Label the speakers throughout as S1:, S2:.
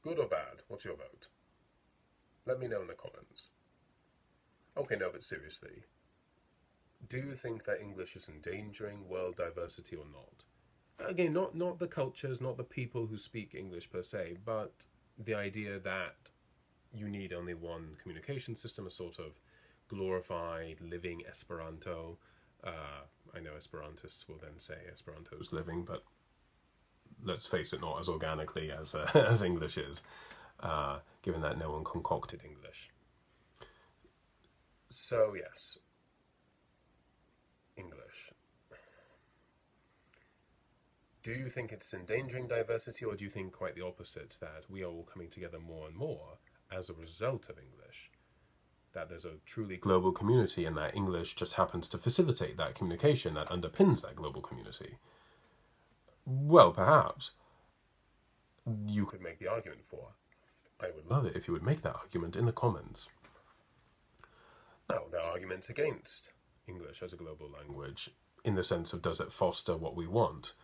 S1: Good or bad? What's your vote? Let me know in the comments. Okay, no, but seriously, do you think that English is endangering world diversity or not? Again, not the cultures, not the people who speak English per se, but the idea that you need only one communication system, a sort of glorified living Esperanto. I know Esperantists will then say Esperanto is living, but let's face it, not as organically as as English is, given that no one concocted English. So yes, English. Do you think it's endangering diversity, or do you think quite the opposite, that we are all coming together more and more as a result of English? That there's a truly global community and that English just happens to facilitate that communication that underpins that global community? Well, perhaps you could make the argument for. I would love it if you would make that argument in the comments. Now, there are arguments against English as a global language in the sense of does it foster what we want?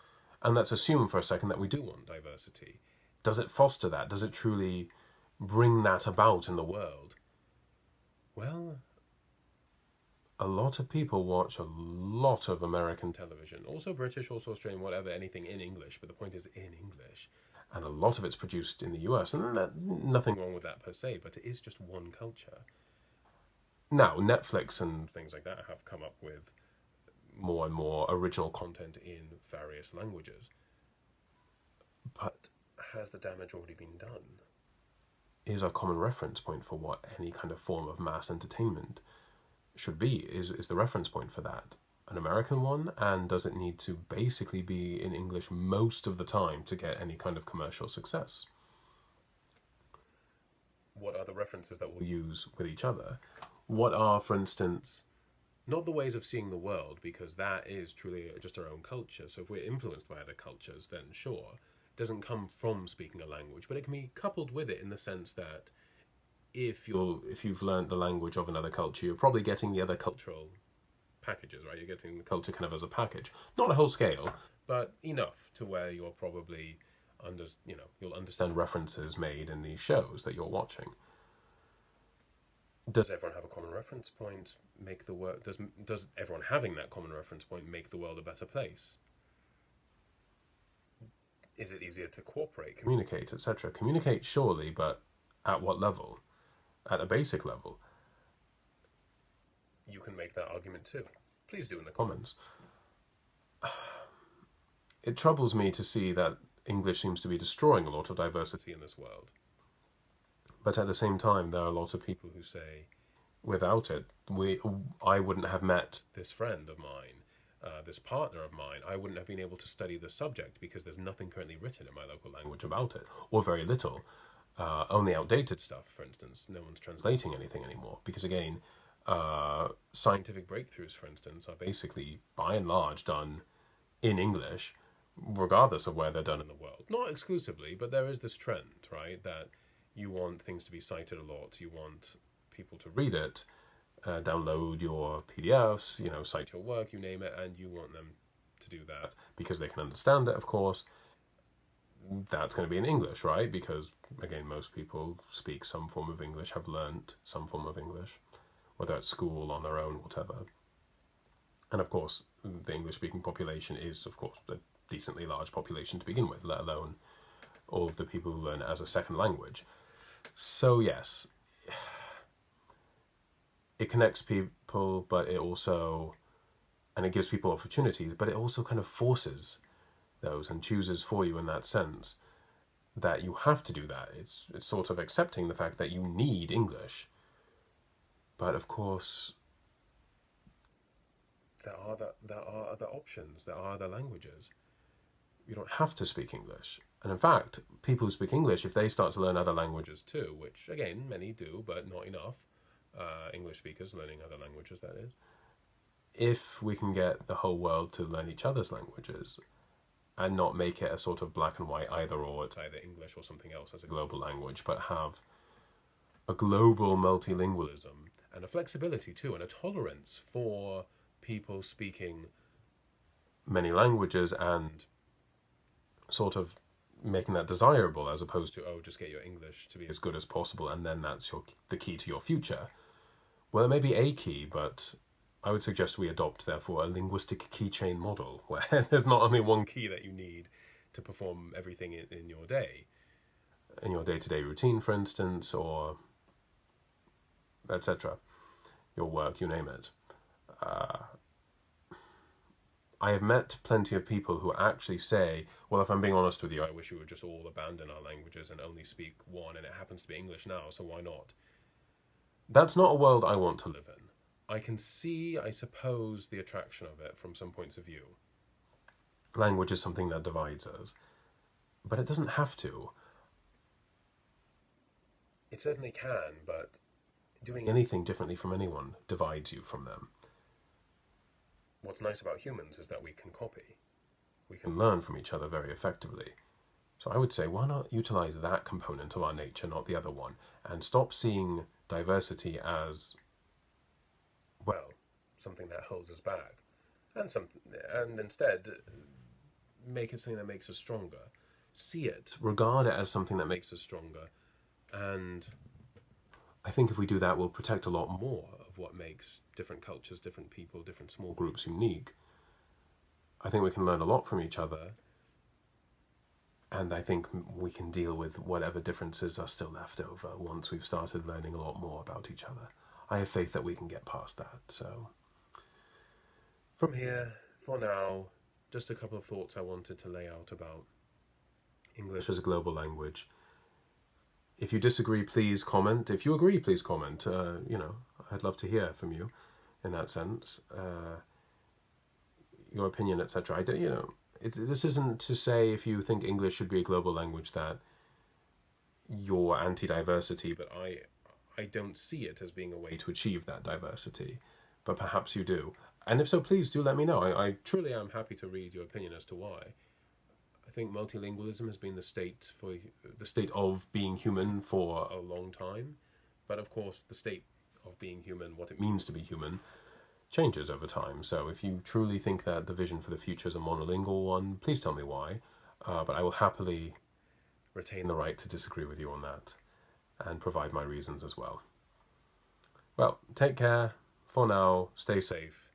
S1: And let's assume for a second that we do want diversity. Does it foster that? Does it truly bring that about in the world? Well, a lot of people watch a lot of American television, also British, also Australian, whatever, anything in English, but the point is in English. And a lot of it's produced in the US, and nothing wrong with that per se, but it is just one culture. Now, Netflix and things like that have come up with more and more original content in various languages. But has the damage already been done? Is a common reference point for what any kind of form of mass entertainment should be, is the reference point for that an American one? And does it need to basically be in English most of the time to get any kind of commercial success? What are the references that we'll use with each other? What are, for instance, not the ways of seeing the world, because that is truly just our own culture. So if we're influenced by other cultures, then sure, it doesn't come from speaking a language, but it can be coupled with it in the sense that if you've learned the language of another culture, you're probably getting the other cultural packages, right? You're getting the culture kind of as a package, not a whole scale, but enough to where you're probably you'll understand references made in these shows that you're watching. Does everyone have a common reference point make the world? Does everyone having that common reference point make the world a better place? Is it easier to cooperate, communicate, etc.? Communicate, surely, but at what level? At a basic level. You can make that argument too. Please do in the comments. It troubles me to see that English seems to be destroying a lot of diversity in this world. But at the same time, there are a lot of people who say, without it, I wouldn't have met this friend of mine, this partner of mine. I wouldn't have been able to study the subject because there's nothing currently written in my local language about it, or very little. Only outdated stuff, for instance. No one's translating anything anymore. Because again, scientific breakthroughs, for instance, are basically, by and large, done in English, regardless of where they're done in the world. Not exclusively, but there is this trend, right, that you want things to be cited a lot. You want people to read it, download your PDFs, cite your work, you name it, and you want them to do that because they can understand it, of course. That's going to be in English, right? Because, again, most people speak some form of English, have learnt some form of English, whether at school, on their own, whatever. And, of course, the English-speaking population is, of course, a decently large population to begin with, let alone all of the people who learn it as a second language. So, yes, it connects people, but it also, and it gives people opportunities, but it also kind of forces those and chooses for you in that sense that you have to do that. It's sort of accepting the fact that you need English. But of course, there are other options, there are other languages. You don't have to speak English. And in fact, people who speak English, if they start to learn other languages too, which again, many do, but not enough, English speakers learning other languages, that is. If we can get the whole world to learn each other's languages, and not make it a sort of black and white either or, it's either English or something else as a global language, but have a global multilingualism and a flexibility too, and a tolerance for people speaking many languages and sort of making that desirable, as opposed to, oh, just get your English to be as good as possible and then that's the key to your future. Well, it may be a key, but I would suggest we adopt, therefore, a linguistic keychain model where there's not only one key that you need to perform everything in your day, in your day-to-day routine, for instance, or etc., your work, you name it. I have met plenty of people who actually say, well, if I'm being honest with you, I wish we would just all abandon our languages and only speak one, and it happens to be English now, so why not? That's not a world I want to live in. I can see, I suppose, the attraction of it from some points of view. Language is something that divides us, but it doesn't have to. It certainly can, but doing anything differently from anyone divides you from them. What's nice about humans is that we can copy. We can learn from each other very effectively. So I would say, why not utilize that component of our nature, not the other one, and stop seeing diversity as, well, something that holds us back, and instead make it something that makes us stronger. See it, regard it as something that makes us stronger, and I think if we do that, we'll protect a lot more of what makes different cultures, different people, different small groups unique. I think we can learn a lot from each other, and I think we can deal with whatever differences are still left over once we've started learning a lot more about each other. I have faith that we can get past that. So, from here, for now, just a couple of thoughts I wanted to lay out about English as a global language. If you disagree, please comment. If you agree, please comment. I'd love to hear from you in that sense. Your opinion, etc. This isn't to say if you think English should be a global language that you're anti-diversity, but I don't see it as being a way to achieve that diversity. But perhaps you do. And if so, please do let me know. I truly am happy to read your opinion as to why. I think multilingualism has been the state of being human for a long time, but of course the state of being human, what it means to be human, changes over time. So if you truly think that the vision for the future is a monolingual one, please tell me why. But I will happily retain the right to disagree with you on that and provide my reasons as well. Well, take care. For now, stay safe.